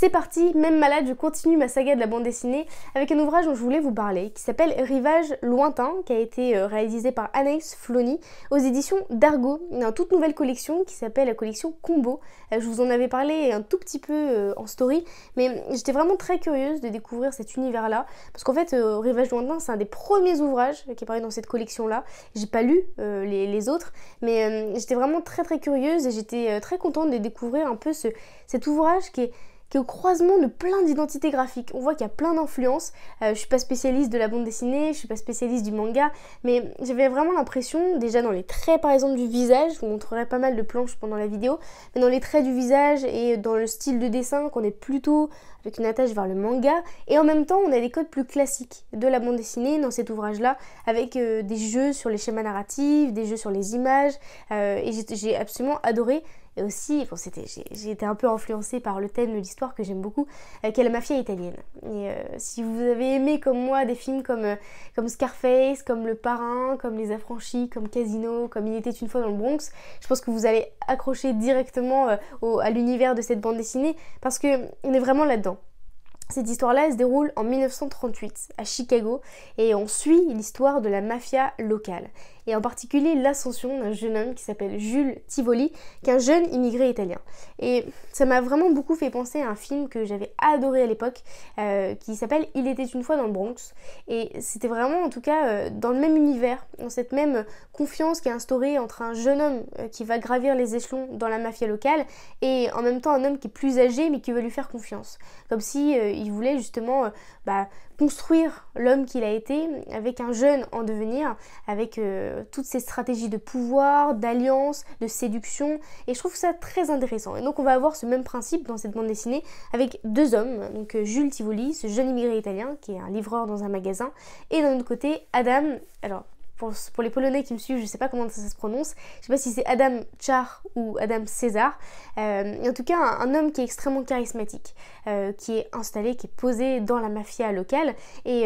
C'est parti, même malade, je continue ma saga de la bande dessinée avec un ouvrage dont je voulais vous parler, qui s'appelle Rivage lointain, qui a été réalisé par Anaïs Flony aux éditions d'Argo. Une toute nouvelle collection qui s'appelle la collection Combo. Je vous en avais parlé un tout petit peu en story, mais j'étais vraiment très curieuse de découvrir cet univers-là, parce qu'en fait, Rivage lointain, c'est un des premiers ouvrages qui est paru dans cette collection-là. J'ai pas lu les autres, mais j'étais vraiment très curieuse et j'étais très contente de découvrir un peu cet ouvrage qui est au croisement de plein d'identités graphiques. On voit qu'il y a plein d'influences. Je suis pas spécialiste de la bande dessinée, je suis pas spécialiste du manga, mais j'avais vraiment l'impression, déjà dans les traits par exemple du visage, je vous montrerai pas mal de planches pendant la vidéo, mais dans les traits du visage et dans le style de dessin, qu'on est plutôt avec une attache vers le manga, et en même temps on a des codes plus classiques de la bande dessinée dans cet ouvrage-là, avec des jeux sur les schémas narratifs, des jeux sur les images, et j'ai absolument adoré. Et aussi, bon, j'ai été un peu influencée par le thème de l'histoire que j'aime beaucoup, qui est la mafia italienne. Et si vous avez aimé comme moi des films comme Scarface, comme Le Parrain, comme Les Affranchis, comme Casino, comme Il était une fois dans le Bronx, je pense que vous allez accrocher directement à l'univers de cette bande dessinée, parce qu'on est vraiment là-dedans. Cette histoire-là, elle se déroule en 1938 à Chicago et on suit l'histoire de la mafia locale et en particulier l'ascension d'un jeune homme qui s'appelle Jules Tivoli, qui est un jeune immigré italien. Et ça m'a vraiment beaucoup fait penser à un film que j'avais adoré à l'époque qui s'appelle Il était une fois dans le Bronx, et c'était vraiment en tout cas dans le même univers, dans cette même confiance qui est instaurée entre un jeune homme qui va gravir les échelons dans la mafia locale et en même temps un homme qui est plus âgé mais qui veut lui faire confiance, comme si il voulait justement construire l'homme qu'il a été avec un jeune en devenir, avec toutes ces stratégies de pouvoir, d'alliance, de séduction, et je trouve ça très intéressant. Et donc on va avoir ce même principe dans cette bande dessinée avec deux hommes, donc Jules Tivoli, ce jeune immigré italien qui est un livreur dans un magasin, et d'un autre côté Adam, alors pour les Polonais qui me suivent, je ne sais pas comment ça se prononce, je ne sais pas si c'est Adam Czar ou Adam César, en tout cas un homme qui est extrêmement charismatique, qui est installé, qui est posé dans la mafia locale et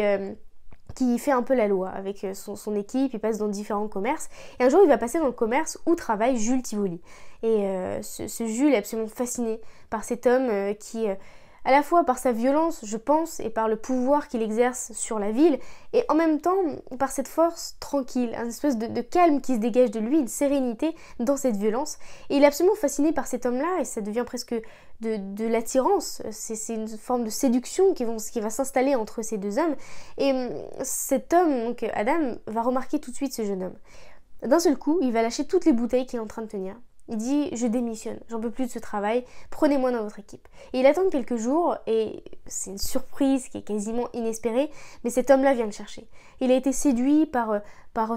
qui fait un peu la loi avec son équipe. Il passe dans différents commerces et un jour il va passer dans le commerce où travaille Jules Tivoli, et ce Jules est absolument fasciné par cet homme qui à la fois par sa violence, je pense, et par le pouvoir qu'il exerce sur la ville, et en même temps par cette force tranquille, une espèce de calme qui se dégage de lui, une sérénité dans cette violence. Et il est absolument fasciné par cet homme-là, et ça devient presque de l'attirance, c'est une forme de séduction qui va s'installer entre ces deux hommes. Et cet homme, donc Adam, va remarquer tout de suite ce jeune homme. D'un seul coup, il va lâcher toutes les bouteilles qu'il est en train de tenir. Il dit « Je démissionne, j'en peux plus de ce travail, prenez-moi dans votre équipe ». Et il attend quelques jours, et c'est une surprise qui est quasiment inespérée, mais cet homme-là vient le chercher. Il a été séduit par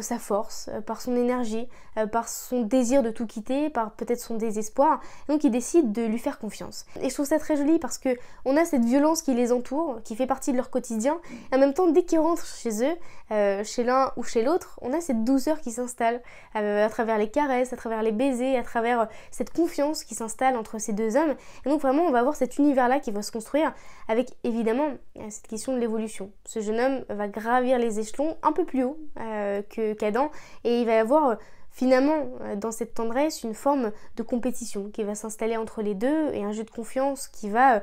sa force, par son énergie, par son désir de tout quitter, par peut-être son désespoir, et donc il décide de lui faire confiance. Et je trouve ça très joli parce qu'on a cette violence qui les entoure, qui fait partie de leur quotidien, et en même temps, dès qu'ils rentrent chez eux, chez l'un ou chez l'autre, on a cette douceur qui s'installe à travers les caresses, à travers les baisers, à travers cette confiance qui s'installe entre ces deux hommes. Et donc vraiment, on va avoir cet univers-là qui va se construire avec évidemment cette question de l'évolution. Ce jeune homme va gravir les échelons un peu plus haut qu'Adam, et il va y avoir finalement dans cette tendresse une forme de compétition qui va s'installer entre les deux et un jeu de confiance qui va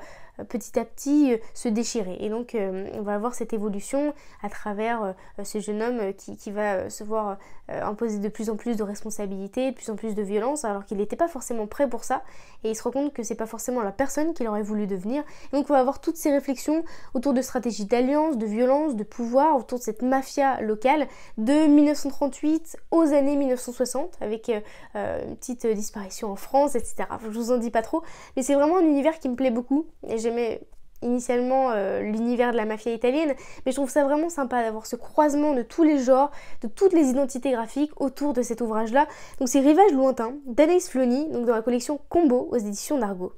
petit à petit se déchirer. Et donc on va avoir cette évolution à travers ce jeune homme qui va se voir imposer de plus en plus de responsabilités, de plus en plus de violence, alors qu'il n'était pas forcément prêt pour ça, et il se rend compte que c'est pas forcément la personne qu'il aurait voulu devenir. Et donc on va avoir toutes ces réflexions autour de stratégies d'alliance, de violence, de pouvoir, autour de cette mafia locale de 1938 aux années 1960, avec une petite disparition en France, etc. Je vous en dis pas trop, mais c'est vraiment un univers qui me plaît beaucoup, et j'aimais initialement l'univers de la mafia italienne, mais je trouve ça vraiment sympa d'avoir ce croisement de tous les genres, de toutes les identités graphiques autour de cet ouvrage-là. Donc c'est Rivage lointain d'Anaïs Flony, donc dans la collection Combo aux éditions d'Argo.